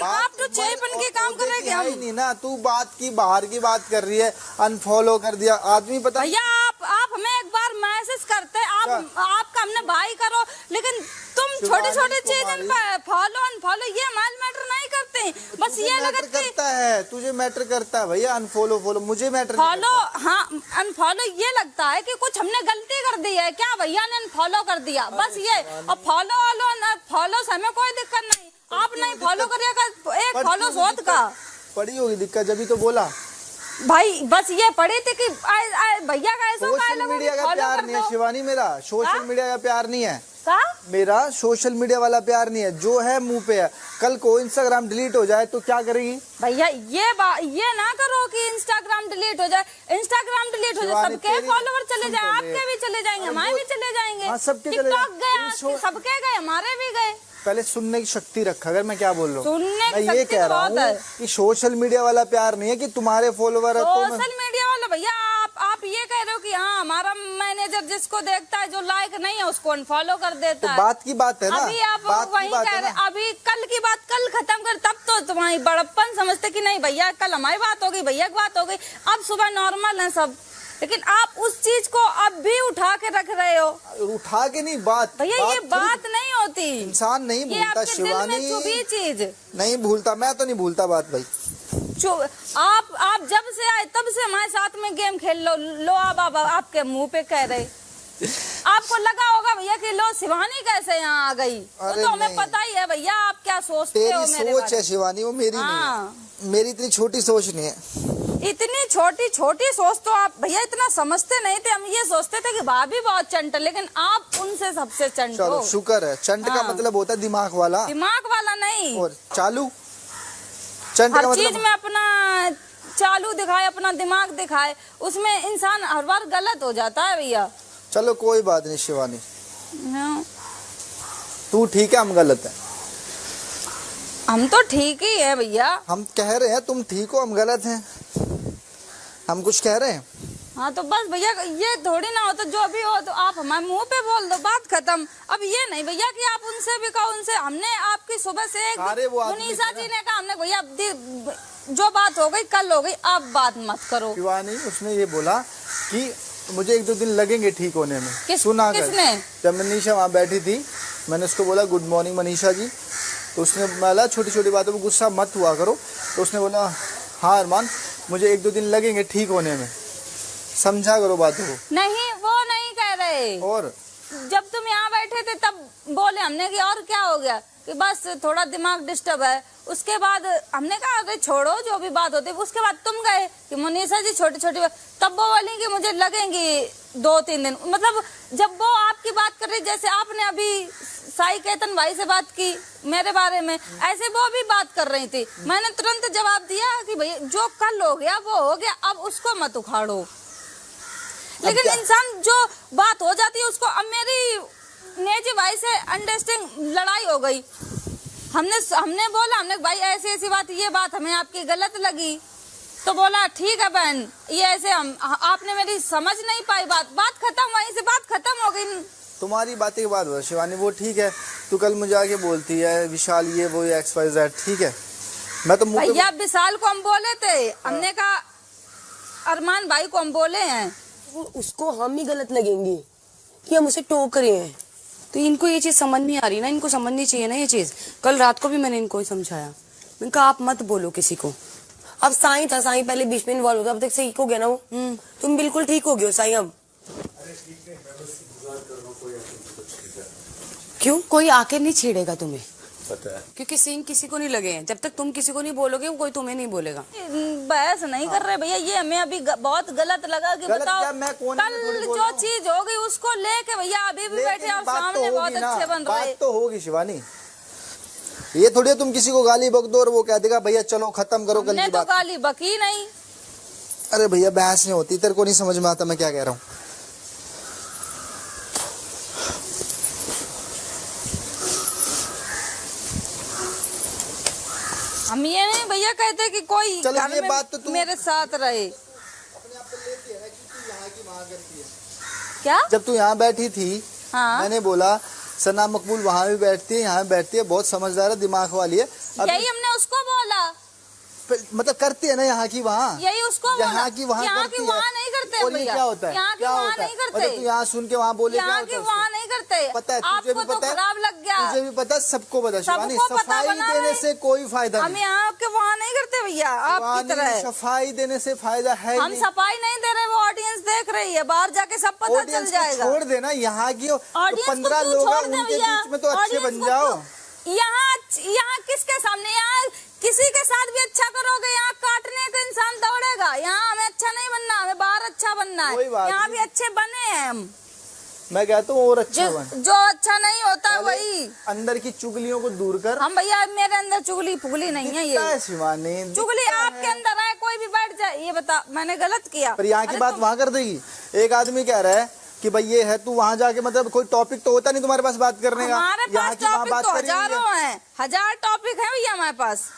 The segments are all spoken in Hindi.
आप तो चेपन के काम कर रहे हैं नहीं ना, तू बात की बाहर की बात कर रही है, अनफॉलो कर दिया आदमी पता। भैया आप हमें एक बार मैसेज करते, आपका हमने भाई करो, लेकिन तुम छोटी छोटी चीजें फॉलो अनफॉलो ये हमारे मैटर नहीं करते। बस ये लगता है तुझे मैटर करता है भैया, अनफॉलो फॉलो मुझे मैटर फॉलो। हाँ अनफॉलो ये लगता है कि कुछ हमने गलती कर दी है क्या, भैया ने अनफॉलो कर दिया बस ये। और फॉलो से हमें कोई दिक्कत नहीं, आप नहीं फॉलो करिएगा, एक फॉलो सोच का पड़ी होगी दिक्कत, जब तो बोला भाई। बस ये पड़ी थी कि भैया का ऐसा सोशल मीडिया का प्यार नहीं है शिवानी, मेरा सोशल मीडिया का प्यार नहीं है, मेरा सोशल मीडिया वाला प्यार नहीं है, जो है मुंह पे है। कल को इंस्टाग्राम डिलीट हो जाए तो क्या करेगी भैया? ये ना करो कि इंस्टाग्राम डिलीट हो जाए, इंस्टाग्राम डिलीट हो जाए सबके फॉलोवर चले जाए, आपके भी चले जाएंगे, हमारे भी चले जाएंगे, टिकटॉक गए, सबके गए, हमारे भी गए। पहले सुनने की शक्ति रखा, अगर मैं क्या बोल रहा हूँ, मैं ये कह रहा हूँ कि सोशल मीडिया वाला प्यार नहीं है कि तुम्हारे फॉलोवर है तो सोशल मीडिया वाला भैया। आप ये कह रहे हो कि हाँ हमारा मैनेजर जिसको देखता है जो लाइक नहीं है उसको अनफॉलो कर देता है, बात की बात है ना। अभी आप वही कह रहे, अभी कल की बात कल खत्म कर, तब तो तुम्हारी बड़प्पन समझते कि नहीं भैया कल हमारी बात हो गई, भैया की बात हो गई, अब सुबह नॉर्मल है सब। लेकिन आप उस चीज को अब भी उठा के रख रहे हो। उठा के नहीं बात भैया, ये बात नहीं होती, इंसान नहीं भूलता शिवानी, चीज नहीं भूलता, मैं तो नहीं भूलता बात भाई। आप जब से आए तब से हमारे साथ में गेम खेल लो अब आपके मुंह पे कह रहे, आपको लगा होगा भैया कि लो शिवानी कैसे यहाँ आ गई, तो हमें पता ही है भैया आप क्या सोचते हो। तेरी सोच है शिवानी, वो मेरी नहीं है, मेरी इतनी छोटी सोच नहीं है। इतनी छोटी सोच तो आप भैया इतना समझते नहीं थे, हम ये सोचते थे कि भाभी बहुत चंट, लेकिन आप उनसे सबसे चंट हो। शुक्र है, चंट का मतलब होता है दिमाग वाला नहीं, और चालू। चंट हर का मतलब चीज में अपना चालू दिखाए, अपना दिमाग दिखाए, उसमें इंसान हर बार गलत हो जाता है भैया। चलो कोई बात नहीं शिवानी, तू ठीक है हम गलत है। हम तो ठीक ही है भैया, हम कह रहे हैं तुम ठीक हो हम गलत हैं, हम कुछ कह रहे हैं। हाँ तो बस भैया ये थोड़ी ना हो, तो जो भी हो तो आप हमारे मुंह पे बोल दो, बात खत्म। अब ये नहीं भैया कि आप उनसे भी कहो, उनसे हमने आपकी सुबह से मुनीसा जी ने कहा, हमने भैया जो बात हो गई कल हो गई, अब बात मत करो। शिवानी उसने ये बोला कि मुझे 1-2 दिन लगेंगे ठीक होने में। सुना किसने? जब मनीषा वहाँ बैठी थी, मैंने उसको बोला गुड मॉर्निंग मनीषा जी, तो उसने बोला छोटी छोटी बातों पर गुस्सा मत हुआ करो, तो उसने बोला हाँ अरमान मुझे 1-2 दिन लगेंगे ठीक होने में, समझा करो बातों को। नहीं वो नहीं कह रहे, और जब तुम यहाँ बैठे थे तब बोले हमने कि और क्या हो गया, कि बस थोड़ा दिमाग डिस्टर्ब है। उसके बाद हमने कहा अरे छोड़ो जो भी बात होती है। उसके बाद तुम गए कि मुनीसा जी छोटी छोटी बात, तब वो बोली कि मुझे लगेंगे 2-3 दिन। मतलब जब वो आपकी बात कर रही, जैसे आपने अभी साई केतन भाई से बात की मेरे बारे में, ऐसे वो भी बात कर रही थी। मैंने तुरंत जवाब दिया कि भैया जो कल हो गया वो हो गया, अब उसको मत उखाड़ो। लेकिन इंसान जो बात हो जाती है उसको, अब मेरी नेजी भाई से अंडरस्टैंडिंग लड़ाई हो गई, हमने बोला हमने भाई ऐसी बात, ये बात हमें आपकी गलत लगी, तो बोला ठीक है बहन ये ऐसे आपने मेरी समझ नहीं पाई, बात खत्म, वहीं से बात खत्म हो गई। तुम्हारी बातें के बाद शिवानी वो ठीक है, तू कल मुझे आके बोलती है विशाल ये वो XYZ, ठीक है मैं तो भैया विशाल को हम बोले थे, हमने कहा अरमान भाई को हम बोले हैं, उसको हम ही गलत लगेंगे कि हम उसे टोक रहे हैं। तो इनको ये चीज समझ नहीं आ रही ना, इनको समझनी चाहिए ना ये चीज। कल रात को भी मैंने इनको समझाया, मैंने कहा आप मत बोलो किसी को। अब साईं था, साईं पहले बीच में इन्वॉल्व होता, अब तक ठीक हो गया ना वो। तुम बिल्कुल ठीक हो गए हो साईं। अब क्यों कोई आके नहीं छेड़ेगा तुम्हें, पता है, क्योंकि सीन किसी को नहीं लगे हैं। जब तक तुम किसी को नहीं बोलोगे कोई तुम्हें नहीं बोलेगा। बहस नहीं कर रहे भैया, ये हमें अभी बहुत गलत लगा कि बताओ कल जो चीज हो गई उसको लेके भैया अभी भी बैठे और सामने बहुत अच्छे बन रहे। बात तो होगी शिवानी, ये थोड़ी तुम किसी को गाली बक दो और वो कह देगा भैया चलो खत्म करो कल की बात। तो गाली बकी नहीं। अरे भैया बहस नहीं होती, तेरे को नहीं समझ में आता मैं क्या कह रहा हूँ। हम ये नहीं भैया कहते कि कोई घर ये बात तो मेरे साथ रहे। अपने आप पे लेती है ना कि तू यहाँ की वहाँ करती है। क्या जब तू यहाँ बैठी थी, हाँ? मैंने बोला सना मकबूल वहाँ भी बैठती है, यहाँ भी बैठती है, बहुत समझदार है, दिमाग वाली है। यही हमने उसको बोला, मतलब करती है ना यहाँ की वहाँ, यही उसको यहाँ की वहाँ करती है। वहाँ नहीं करते और ये भैया, क्या होता है, यहाँ की क्या वहाँ होता है, नहीं करते, मतलब तू यहाँ सुन के वहाँ बोले, यहाँ की वहाँ नहीं करते। पता है, तुझे भी आपको तो पता है, खराब लग गया, तुझे भी पता है, सबको पता है शिवानी, सबको पता सफाई बना देने रहे। से कोई फायदा हम नहीं, यहाँ के वहाँ नहीं करते भैया, आपकी तरह। सफाई देने से फायदा है हम सफाई नहीं दे रहे, वो ऑडियंस देख रही है, बाहर जाके सब पता चल जाएगा। छोड़ देना यहाँ की, ऑडियंस को 15 क्यों लोग छोड़ हैं दे उनके भैया? बीच में तो अच्छे ऑडियंस बन को जाओ। क्यों? यहाँ किसके सामने, यहाँ किसी के साथ भी अच्छा करोगे, यहाँ काटने का इंसान दौड़ेगा। यहाँ हमें अच्छा नहीं बनना, हमें बाहर अच्छा बनना है, यहाँ भी अच्छे बने हैं हम। मैं कहता हूँ और अच्छा बन, जो अच्छा नहीं होता वही अंदर की चुगलियों को दूर कर। हम भैया, मेरे अंदर चुगली फुगली नहीं है, ये शिवानी चुगली आपके अंदर है, कोई भी बैठ जाए, ये बता मैंने गलत किया। पर यहाँ की बात वहाँ कर देगी। एक आदमी कह रहा है कि भाई ये है, तू वहाँ जाके मतलब कोई टॉपिक तो होता नहीं तुम्हारे पास बात करने का, हमारे पास टॉपिक तो हजारों हैं, 1000 टॉपिक है भैया हमारे पास।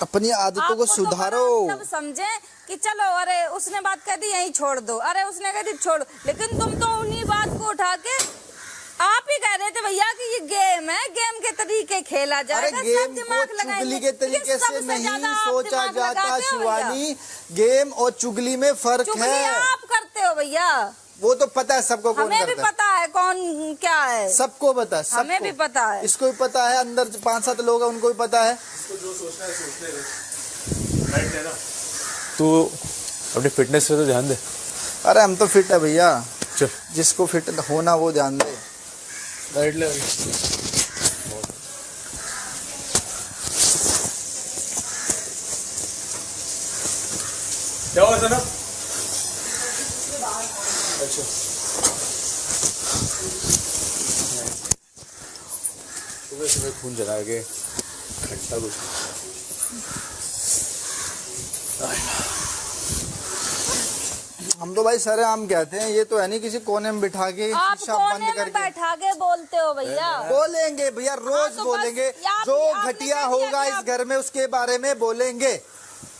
अपनी आदतों को सुधारो। सब समझे कि चलो, अरे उसने बात कह दी यही छोड़ दो, अरे उसने कह दी छोड़, लेकिन तुम तो उन्हीं बात को उठा के आप ही कह रहे थे भैया कि ये गेम है, गेम के तरीके खेला जाएगा, गेम को चुगली के तरीके से नहीं सोचा जाता शिवानी, गेम और चुगली में फर्क है। आप करते हो भैया, वो तो पता है सबको, कौन हमें भी पता है कौन क्या है, सबको पता है, हमें भी पता है, इसको भी पता है, अंदर 5-7 लोग हैं उनको भी पता है। जो सोचना है सोचने दे। तू अपनी फिटनेस पे तो ध्यान दे। अरे हम तो फिट है भैया, चल जिसको फिट होना वो ध्यान दे। बैठ ले। क्या हुआ सना? अच्छा सुबह सुबह खून जला के घंटा कुछ हम तो भाई सरेआम कहते हैं, ये तो है नहीं किसी कोने में बिठा के आप शीशा कोने बंद में करके बैठा के बोलते हो भैया। बोलेंगे भैया, रोज तो बोलेंगे, बस आप- जो आपने घटिया कह दिया होगा कि इस आप- घर में उसके बारे में बोलेंगे,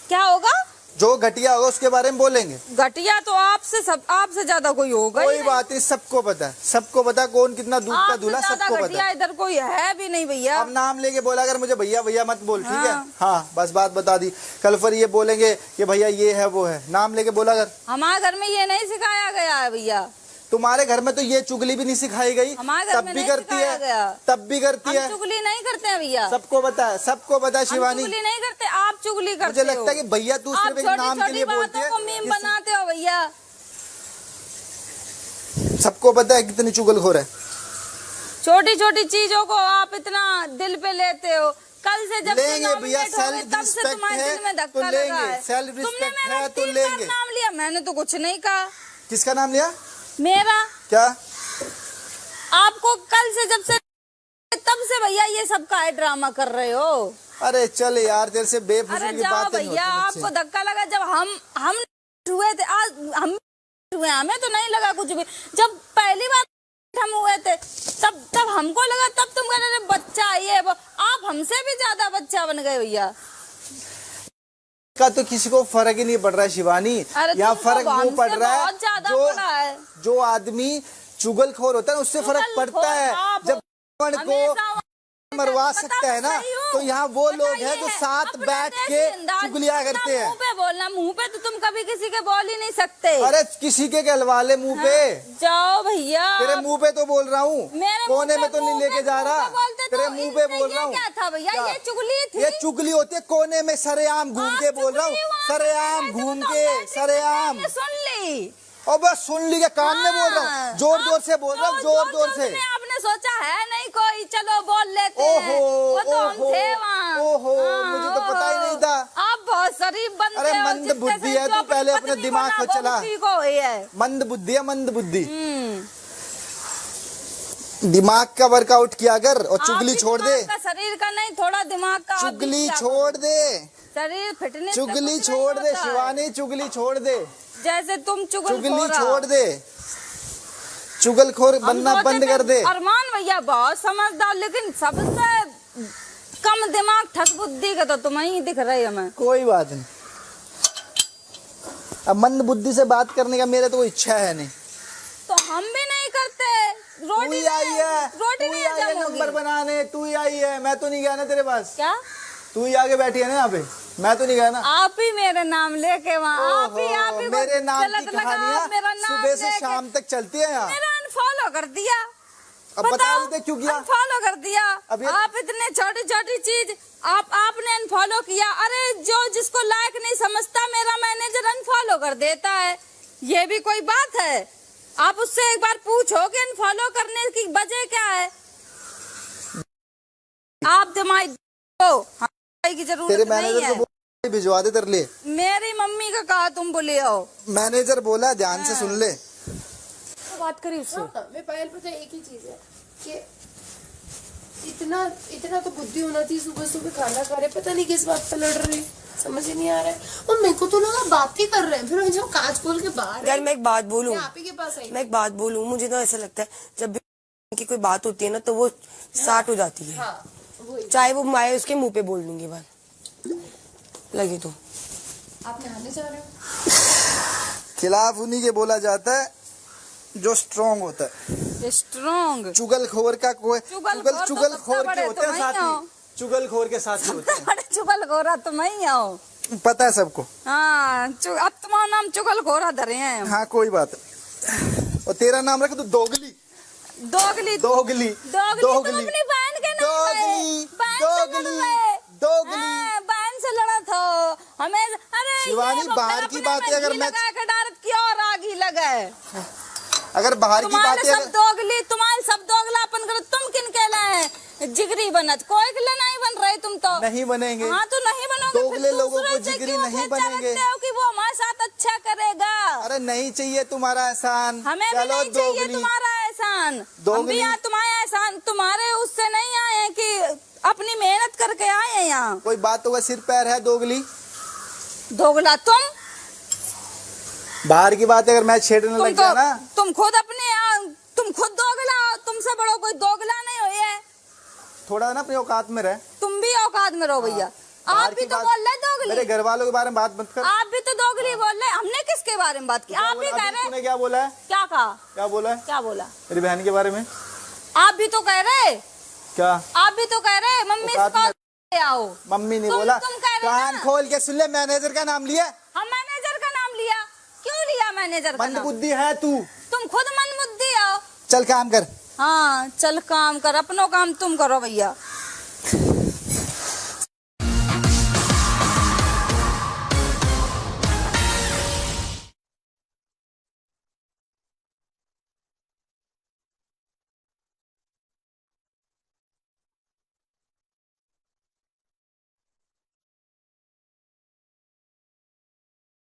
क्या होगा? जो घटिया होगा उसके बारे में बोलेंगे। घटिया तो आपसे ज्यादा कोई होगा कोई बात नहीं, सबको पता है, सबको पता है कौन कितना दूध का दूल्हा, सबको पता घटिया है। इधर कोई है भी नहीं भैया। अब नाम लेके बोला अगर मुझे भैया भैया मत बोल, ठीक है? हाँ। हाँ बस बात बता दी। कल फिर ये बोलेंगे कि भैया ये है वो है, नाम लेके बोला अगर। हमारे घर में ये नहीं सिखाया गया है भैया, तुम्हारे घर में तो ये चुगली भी नहीं सिखाई गई, हमारे घर तब में भी नहीं करती सिखाया है, गया। तब भी करती हम है। चुगली नहीं करते हैं भैया, सबको पता है, सबको पता है हम शिवानी। चुगली नहीं करते, आप चुगली करते मुझे लगता है कि भैया तू आप सिर्फ एक छोटी नाम के लिए छोटी बोलती बातों को है, मीम बनाते हो भैया। सबको पता है कितनी चुगलखोर है। छोटी छोटी चीजों को आप इतना दिल पे लेते हो। कल से जब से लेंगे भैया, nominate हो गए, सेल्फ तब से रिस्पेक्ट तुम्हारे है दिल में तो धक्का लेंगे, लगा है। सेल्फ तुमने रिस्पेक्ट मेरा है तो 3 बार लेंगे। नाम लिया, मैंने तो कुछ नहीं कहा। किसका नाम लिया? मेरा क्या? आपको कल से जब से तब से भैया ये सब का है ड्रामा कर रहे हो। अरे चल यार, तेरे से बेफिजूल अरे की जाओ बातें नहीं भैया, होती आपको मुझसे। धक्का लगा जब हम हुए थे, आज हम हुए, हमें तो नहीं लगा कुछ भी। जब पहली बार हम हुए थे तब हमको लगा, तब तुम कह रहे बच्चा ये वो। आप हमसे भी ज्यादा बच्चा बन गए भैया। का तो किसी को फर्क ही नहीं पड़ रहा है शिवानी, यहाँ फर्क वो पड़ रहा है बहुत ज्यादा पड़ा है। जो आदमी चुगलखोर होता है उससे फर्क पड़ता है। जब को मरवा सकता है ना, तो यहाँ वो लोग हैं जो साथ बैठ के चुगलियां करते हैं। मुंह पे बोलना, मुंह पे तो तुम कभी किसी के बोल ही नहीं सकते। अरे किसी के कहलवा ले मुंह पे। जाओ भैया, तेरे मुंह पे तो बोल रहा हूँ, कोने में तो नहीं लेके जा रहा, तेरे मुंह पे बोल रहा हूँ। क्या था भैया? ये चुगली थी। ये चुगली होती है, कोने में सरेआम घूम के बोल रहा हूँ, सरेआम घूम के, सरेआम। सुन ली और बस सुन ली, के कान में बोल रहा हूँ, जोर जोर से बोल रहा हूँ, जोर जोर से। आपने सोचा है नहीं कोई, चलो बोल लेते हैं। ओहो वो तो हम थे वहाँ। ओहो, मुझे तो पता ही नहीं था। आप बहुत शरीफ बनते अरे हो, मंद जिससे बुद्धि से है, जो तू अपनी पहले अपने पत्नी दिमाग को को चला। ना, को है मंद बुद्धि है, मंद बुद्धि। दिमाग का वर्कआउट किया कर और चुगली छोड़ दे। शरीर का नहीं, थोड़ा दिमाग का। आप भी चुगली क्या छोड़ दे, शरीर फिटनेस, चुगली छोड़ दे शिवानी, चुगली छोड़ दे, जैसे तुम चुगली छोड़ दे, चुगलखोर बनना बंद कर दे। अरमान भैया बहुत समझदार, लेकिन सबसे कम दिमाग ठस बुद्धि का तो तुम ही दिख रही हमें। कोई बात नहीं, अब मंद बुद्धि से बात करने का मेरे तो कोई इच्छा है नहीं। तो हम भी नहीं करते। तू ही आई है, रोटी तू ही नहीं आई है जमोगी। नंबर बनाने, तू ही आई है, मैं तो नहीं गया ना तेरे पास। क्या तू ही आगे बैठी है ना यहाँ पे, मैं तो नहीं गया ना। आप ही मेरे नाम लेके वहाँ आप ही ओहो, मेरे नाम की गलत लगा, कहानियाँ मेरा नाम सुबह से लेके शाम तक चलती है यहाँ। मेरा अनफॉलो कर दिया। अब बता रही थे क्यों किया? अनफॉलो कर दिया। अब ये- आप इतने छोटी छोटी चीज आपने अनफॉलो किया। अरे जो जिसको लायक नहीं समझता मेरा मैनेजर अनफॉलो कर देता है, ये भी कोई बात है? आप उससे एक बार पूछो कि अनफॉलो करने की वजह क्या है। आप दिमाग की जरूरत तेरे नहीं मैनेजर है। को बोल भिजवा दे तेरे लिए। मेरी मम्मी का कहा तुम बोले आओ। मैनेजर बोला, ध्यान से सुन ले। बात करी उससे। हाँ, मैं पायल पता है एक ही चीज है कि इतना इतना तो बुद्धि होना चाहिए। सुबह सुबह खाना खा रहे, पता नहीं किस बात पे लड़ रहे, समझ ही नहीं आ रहा है। और मेरे को तो लगा बात ही कर रहे हैं, फिर जो कांच खोल के बाहर यार मैं एक बात बोलूं, मैं आप ही के पास आई। मैं एक बात बोलूं, मुझे तो ऐसा लगता है जब भी की कोई बात होती है ना तो वो साट हो जाती है। हाँ वही। चाहे वो मैं उसके मुंह पे बोल दूंगी बात लगे तो। आप नहाने जा रहे हो? खिलाफ उन्हीं के बोला जाता है जो स्ट्रांग होता है। स्ट्रॉन्ग चुगलखोर का कोई चुगलखोर तो चुगलखोर सबसे के बड़े होते हैं तुम ही हो। साथी, चुगलखोर के साथी होते हैं, बड़े चुगल खोरा तुम ही हो। पता है सबको। हाँ अब तुम्हारा नाम चुगल खोरा धरे हैं। हाँ कोई बात नहीं। और तेरा नाम रख तो दोगली दोगली दोगली तुम अपनी बहन के नाम दोगली दोगली। बहन से लड़ा था हमें। अरे शिवानी, ये वो बाहर मेरा की अपने बातें में अगर घी मैं- लगा के डालत क्यों और आगी लगे। अगर बाहर की तुम्हारे बातें सब दोगली, तुम्हारे सब दोगलापन करो। तुम किन कहला जिगरी बनत, कोई के लिए नहीं बन रहे तुम तो। नहीं बनेंगे। हाँ तो नहीं बनोगे। दोगले फिर लोगों दूसरे को से जिगरी क्यों नहीं अपेक्षा बनेंगे। रखते हो कि वो हमारे साथ अच्छा करेगा। अरे नहीं चाहिए तुम्हारा एहसान। हमें भी चलो नहीं चाहिए दोगली। तुम्हारा एहसान। हम दोगली। भी यहाँ तुम्हारा एहसान तुम्हारे उससे नहीं आए हैं कि अपनी मेहनत करके आए हैं यहाँ। कोई बात तो सिर पैर है दोगली। दोगला बाहर की बात अगर मैं छेड़ने लग गया ना, तुम खुद दोगला हो। तुमसे बड़ो कोई दोगला नहीं हो। ये थोड़ा ना अपनी औकात में रह। तुम भी औकात में रहो भैया। बाहर आप भी की तो बात- बोल रहे दोगली। मेरे घर वालों के बारे में बात मत कर। आप भी तो दोगली बोल रहे। हमने किसके बारे में बात की? आप भी अभी कह रहे। तूने क्या बोला है? क्या कहा? क्या बोला है क्या बोला? मेरी बहन के बारे में? आप भी तो कह रहे। क्या आप भी तो कह रहे मम्मी औकात में- से आओ। मम्मी ने तुम बोला? कह रहे कान ना। खोल के सुन ले, मैनेजर का नाम लिया। हम मैनेजर का नाम लिया। क्यों लिया मैनेजर का मंद नाम? बुद्धि है तू। तुम खुद मन बुद्धि आओ। चल काम कर। हाँ चल काम कर, अपनो काम तुम करो भैया।